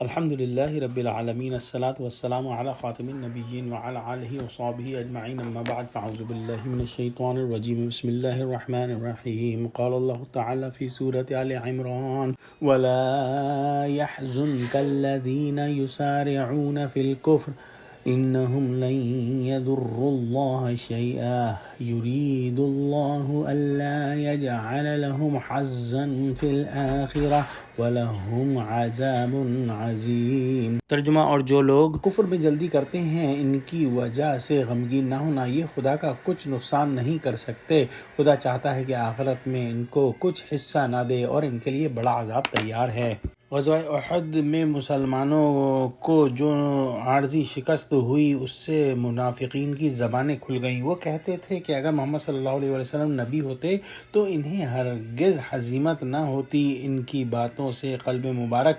الحمد للہ رب العالمین الصلاۃ والسلام علی خاتم النبیین وعلی آلہ وصحبہ اجمعین اما بعد فاعوذ باللہ من الشیطان الرجیم بسم اللہ الرحمن الرحیم قال اللہ تعالی فی سورۃ آل عمران ولا يحزنك الذین یسارعون فی الکفر انہم لن يضروا اللہ شیئا یرید اللہ الا یجعل لهم حظا فی الآخرہ وَلَهُمْ عَذَابٌ عَظِيمٌ۔ ترجمہ: اور جو لوگ کفر میں جلدی کرتے ہیں ان کی وجہ سے غمگین نہ ہونا، یہ خدا کا کچھ نقصان نہیں کر سکتے۔ خدا چاہتا ہے کہ آخرت میں ان کو کچھ حصہ نہ دے اور ان کے لیے بڑا عذاب تیار ہے۔ غزوہ احد میں مسلمانوں کو جو عارضی شکست ہوئی اس سے منافقین کی زبانیں کھل گئیں۔ وہ کہتے تھے کہ اگر محمد صلی اللہ علیہ وسلم نبی ہوتے تو انہیں ہرگز ہزیمت نہ ہوتی۔ ان کی باتوں سے قلب مبارک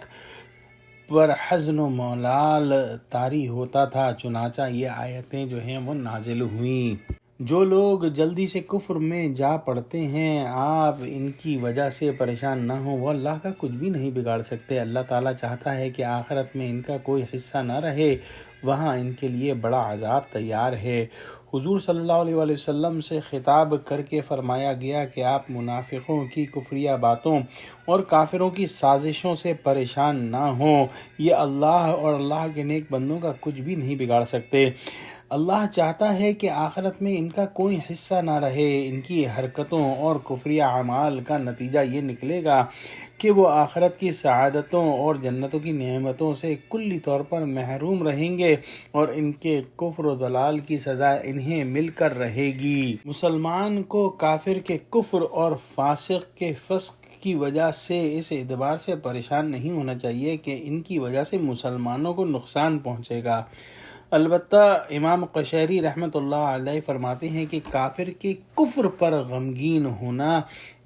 پر حزن و ملال طاری ہوتا تھا، چنانچہ یہ آیتیں جو ہیں وہ نازل ہوئیں۔ جو لوگ جلدی سے کفر میں جا پڑتے ہیں آپ ان کی وجہ سے پریشان نہ ہوں، وہ اللہ کا کچھ بھی نہیں بگاڑ سکتے۔ اللہ تعالیٰ چاہتا ہے کہ آخرت میں ان کا کوئی حصہ نہ رہے، وہاں ان کے لیے بڑا عذاب تیار ہے۔ حضور صلی اللہ علیہ وآلہ وسلم سے خطاب کر کے فرمایا گیا کہ آپ منافقوں کی کفریہ باتوں اور کافروں کی سازشوں سے پریشان نہ ہوں، یہ اللہ اور اللہ کے نیک بندوں کا کچھ بھی نہیں بگاڑ سکتے۔ اللہ چاہتا ہے کہ آخرت میں ان کا کوئی حصہ نہ رہے۔ ان کی حرکتوں اور کفریہ اعمال کا نتیجہ یہ نکلے گا کہ وہ آخرت کی سعادتوں اور جنتوں کی نعمتوں سے کلی طور پر محروم رہیں گے اور ان کے کفر و ضلال کی سزا انہیں مل کر رہے گی۔ مسلمان کو کافر کے کفر اور فاسق کے فسق کی وجہ سے اس اعتبار سے پریشان نہیں ہونا چاہیے کہ ان کی وجہ سے مسلمانوں کو نقصان پہنچے گا۔ البتہ امام قشیری رحمۃ اللہ علیہ فرماتے ہیں کہ کافر کے کفر پر غمگین ہونا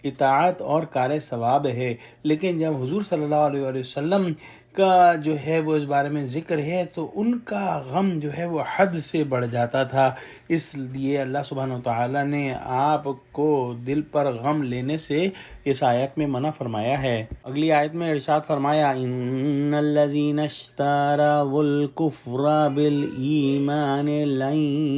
اطاعت اور کار ثواب ہے، لیکن جب حضور صلی اللہ علیہ وآلہ وسلم کا جو ہے وہ اس بارے میں ذکر ہے تو ان کا غم جو ہے وہ حد سے بڑھ جاتا تھا، اس لیے اللہ سبحانہ وتعالیٰ نے آپ کو دل پر غم لینے سے اس آیت میں منع فرمایا ہے۔ اگلی آیت میں ارشاد فرمایا ان الذین اشتروا الکفر بالایمان لن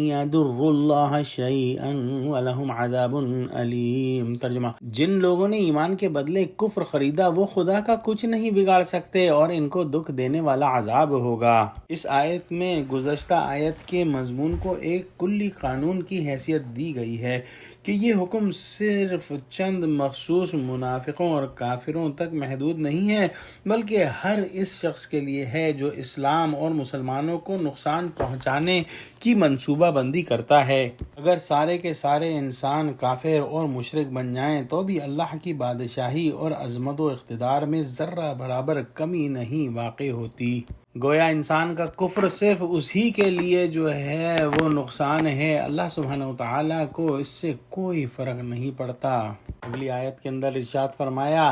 یضروا اللہ شیئا ولہم عذاب علیم۔ ترجمہ: جن لوگوں نے ایمان کے بدلے کفر خریدا وہ خدا کا کچھ نہیں بگاڑ سکتے اور ان کو دکھ دینے والا عذاب ہوگا۔ اس آیت میں گزشتہ آیت کے مضمون کو ایک کلی قانون کی حیثیت دی گئی ہے کہ یہ حکم صرف چند مخصوص منافقوں اور کافروں تک محدود نہیں ہے، بلکہ ہر اس شخص کے لیے ہے جو اسلام اور مسلمانوں کو نقصان پہنچانے کی منصوبہ بندی کرتا ہے۔ اگر سارے کے سارے انسان کافر اور مشرک بن جائیں تو بھی اللہ کی بادشاہی اور عظمت و اقتدار میں ذرہ برابر کمی نہیں واقع ہوتی۔ گویا انسان کا کفر صرف اسی کے لیے جو ہے وہ نقصان ہے، اللہ سبحانہ وتعالیٰ کو اس سے کوئی فرق نہیں پڑتا۔ اگلی آیت کے اندر ارشاد فرمایا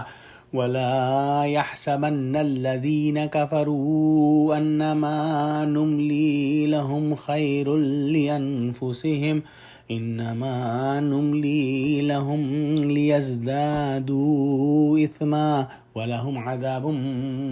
وَلَا يَحْسَبَنَّ الَّذِينَ كَفَرُوا أَنَّمَا نُمْلِي لَهُمْ خَيْرٌ لِأَنفُسِهِمْ إِنَّمَا نُمْلِي لَهُمْ لِيَزْدَادُوا إِثْمًا وَلَهُمْ عَذَابٌ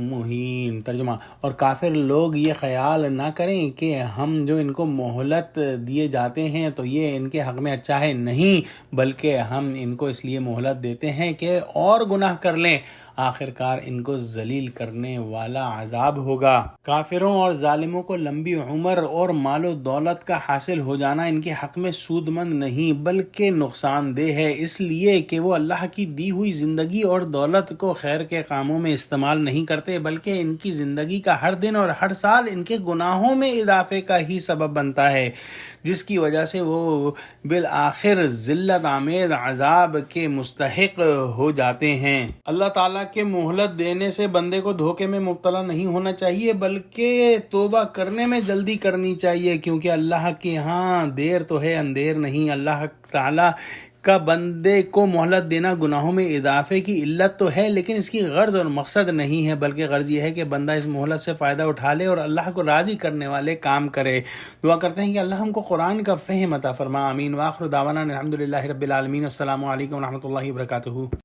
مُّهِينٌ۔ ترجمہ: اور کافر لوگ یہ خیال نہ کریں کہ ہم جو ان کو مہلت دیے جاتے ہیں تو یہ ان کے حق میں اچھا ہے، نہیں، بلکہ ہم ان کو اس لیے مہلت دیتے ہیں کہ اور گناہ کر لیں، آخرکار ان کو ذلیل کرنے والا عذاب ہوگا۔ کافروں اور ظالموں کو لمبی عمر اور مال و دولت کا حاصل ہو جانا ان کے حق میں سود مند نہیں بلکہ نقصان دہ ہے، اس لیے کہ وہ اللہ کی دی ہوئی زندگی اور دولت کو خیر کے کاموں میں استعمال نہیں کرتے، بلکہ ان کی زندگی کا ہر دن اور ہر سال ان کے گناہوں میں اضافے کا ہی سبب بنتا ہے، جس کی وجہ سے وہ بالآخر ذلت آمیز عذاب کے مستحق ہو جاتے ہیں۔ اللہ تعالیٰ کے مہلت دینے سے بندے کو دھوکے میں مبتلا نہیں ہونا چاہیے بلکہ توبہ کرنے میں جلدی کرنی چاہیے، کیونکہ اللہ کے ہاں دیر تو ہے اندیر نہیں۔ اللہ تعالیٰ کا بندے کو مہلت دینا گناہوں میں اضافے کی علت تو ہے، لیکن اس کی غرض اور مقصد نہیں ہے، بلکہ غرض یہ ہے کہ بندہ اس مہلت سے فائدہ اٹھا لے اور اللہ کو راضی کرنے والے کام کرے۔ دعا کرتے ہیں کہ اللہ ہم کو قرآن کا فہم عطا فرما، آمین۔ وآخر دعوانا الحمد للہ رب العالمین۔ السلام علیکم ورحمۃ اللہ وبرکاتہ۔